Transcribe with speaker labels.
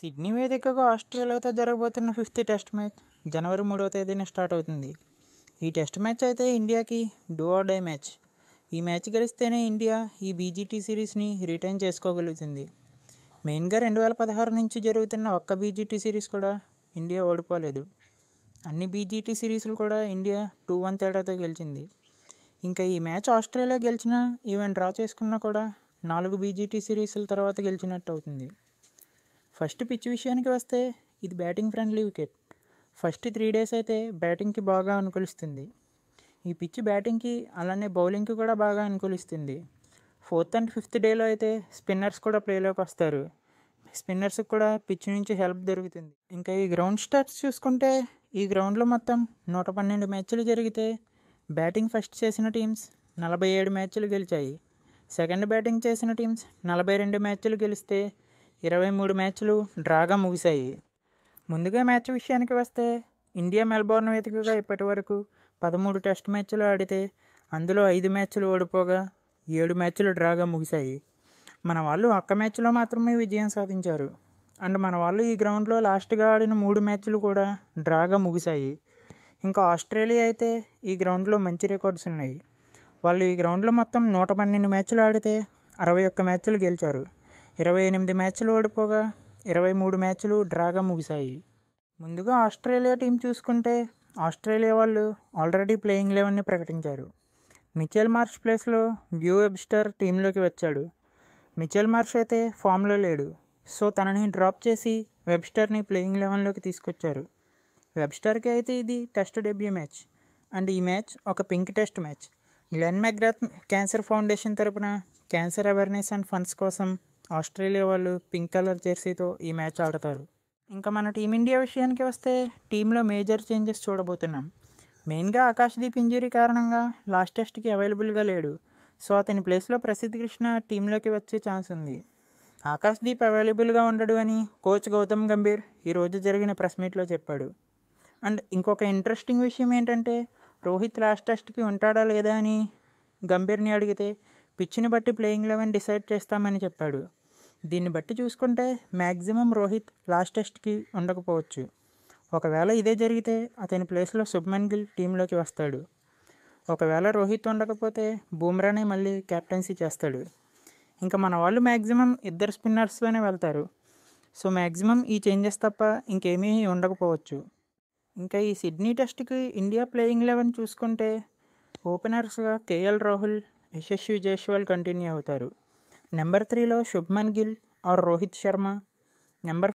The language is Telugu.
Speaker 1: సిడ్నీ వేదికగా ఆస్ట్రేలియాతో జరగబోతున్న ఫిఫ్త్ టెస్ట్ మ్యాచ్ జనవరి 3వ తేదీన స్టార్ట్ అవుతుంది. ఈ టెస్ట్ మ్యాచ్ అయితే ఇండియాకి డూ ఆర్ డై మ్యాచ్. ఈ మ్యాచ్ గెలిస్తేనే ఇండియా ఈ బీజీటీ సిరీస్ని రిటైన్ చేసుకోగలుగుతుంది. మెయిన్గా 2016 నుంచి జరుగుతున్న ఒక్క బీజీటీ సిరీస్ కూడా ఇండియా ఓడిపోలేదు. అన్ని బీజీటీ సిరీస్లు కూడా ఇండియా 2-1 తేడాతో గెలిచింది. ఇంకా ఈ మ్యాచ్ ఆస్ట్రేలియా గెలిచినా ఈవెన్ డ్రా చేసుకున్నా కూడా 4 బీజీటీ సిరీస్ల తర్వాత గెలిచినట్టు అవుతుంది. ఫస్ట్ పిచ్ విషయానికి వస్తే ఇది batting friendly wicket. First 3 days అయితే బ్యాటింగ్కి బాగా అనుకూలిస్తుంది. ఈ పిచ్ బ్యాటింగ్కి అలానే బౌలింగ్కి కూడా బాగా అనుకూలిస్తుంది. 4th and 5th డేలో అయితే స్పిన్నర్స్ కూడా ప్లేలోకి వస్తారు. స్పిన్నర్స్కి కూడా పిచ్ నుంచి హెల్ప్ దొరుకుతుంది. ఇంకా ఈ గ్రౌండ్ స్టాట్స్ చూసుకుంటే ఈ గ్రౌండ్లో మొత్తం 112 మ్యాచ్లు జరిగితే బ్యాటింగ్ ఫస్ట్ చేసిన టీమ్స్ 47 మ్యాచ్లు గెలిచాయి. సెకండ్ బ్యాటింగ్ చేసిన టీమ్స్ 42 మ్యాచ్లు గెలిస్తే 23 మ్యాచ్లు డ్రాగా ముగిశాయి. ముందుగా మ్యాచ్ విషయానికి వస్తే ఇండియా మెల్బోర్న్ వేదికగా ఇప్పటి వరకు 13 టెస్ట్ మ్యాచ్లు ఆడితే అందులో 5 మ్యాచ్లు ఓడిపోగా 7 మ్యాచ్లు డ్రాగా ముగిశాయి. మన వాళ్ళు ఒక్క మ్యాచ్లో మాత్రమే విజయం సాధించారు. అండ్ మన వాళ్ళు ఈ గ్రౌండ్లో లాస్ట్గా ఆడిన 3 మ్యాచ్లు కూడా డ్రాగా ముగిశాయి. ఇంకా ఆస్ట్రేలియా అయితే ఈ గ్రౌండ్లో మంచి రికార్డ్స్ ఉన్నాయి. వాళ్ళు ఈ గ్రౌండ్లో మొత్తం 112 మ్యాచ్లు ఆడితే 61 మ్యాచ్లు గెలిచారు. 28 మ్యాచ్లు ఓడిపోగా 23 మ్యాచ్లు డ్రాగా ముగిశాయి. ముందుగా ఆస్ట్రేలియా టీం చూసుకుంటే ఆస్ట్రేలియా వాళ్ళు ఆల్రెడీ ప్లేయింగ్ 11ని ప్రకటించారు. మిచెల్ మార్ష్ ప్లేస్లో వ్యూ వెబ్స్టర్ టీంలోకి వచ్చాడు. మిచెల్ మార్ష్ అయితే ఫామ్లో లేడు, సో తనని డ్రాప్ చేసి వెబ్స్టర్ని ప్లేయింగ్ 11లోకి తీసుకొచ్చారు. వెబ్స్టర్కి అయితే ఇది టెస్ట్ డెబ్యూ మ్యాచ్ అండ్ ఈ మ్యాచ్ ఒక pink test match. Glenn McGrath cancer foundation తరపున క్యాన్సర్ అవేర్నెస్ అండ్ ఫండ్స్ కోసం ఆస్ట్రేలియా వాళ్ళు పింక్ కలర్ జెర్సీతో ఈ మ్యాచ్ ఆడతారు. ఇంకా మన టీమిండియా విషయానికి వస్తే టీంలో మేజర్ చేంజెస్ చూడబోతున్నాం. మెయిన్గా ఆకాశ్దీప్ ఇంజరీ కారణంగా లాస్ట్ టెస్ట్కి అవైలబుల్గా లేడు, సో అతని ప్లేస్లో ప్రసిద్ధ్ కృష్ణ టీంలోకి వచ్చే ఛాన్స్ ఉంది. ఆకాశ్దీప్ అవైలబుల్గా ఉండడు అని కోచ్ గౌతమ్ గంభీర్ ఈరోజు జరిగిన ప్రెస్ మీట్లో చెప్పాడు. అండ్ ఇంకొక ఇంట్రెస్టింగ్ విషయం ఏంటంటే రోహిత్ లాస్ట్ టెస్ట్కి ఉంటాడా లేదా అని గంభీర్ని అడిగితే పిచ్ని బట్టి ప్లేయింగ్ 11 డిసైడ్ చేస్తామని చెప్పాడు. దీన్ని బట్టి చూసుకుంటే మ్యాక్సిమం రోహిత్ లాస్ట్ టెస్ట్కి ఉండకపోవచ్చు. ఒకవేళ ఇదే జరిగితే అతని ప్లేస్లో శుభ్మన్ గిల్ టీంలోకి వస్తాడు. ఒకవేళ రోహిత్ ఉండకపోతే బూమ్రానే మళ్ళీ కెప్టెన్సీ చేస్తాడు. ఇంకా మన వాళ్ళు మ్యాక్సిమం 2 స్పిన్నర్స్తోనే వెళ్తారు. సో మ్యాక్సిమం ఈ చేంజెస్ తప్ప ఇంకేమీ ఉండకపోవచ్చు. ఇంకా ఈ సిడ్నీ టెస్ట్కి ఇండియా ప్లేయింగ్ 11 చూసుకుంటే ఓపెనర్స్గా కేఎల్ రాహుల్, యశస్వి జైస్వాల్ కంటిన్యూ అవుతారు. నెంబర్ 3లో శుభ్మన్ గిల్ ఆర్ రోహిత్ శర్మ. నెంబర్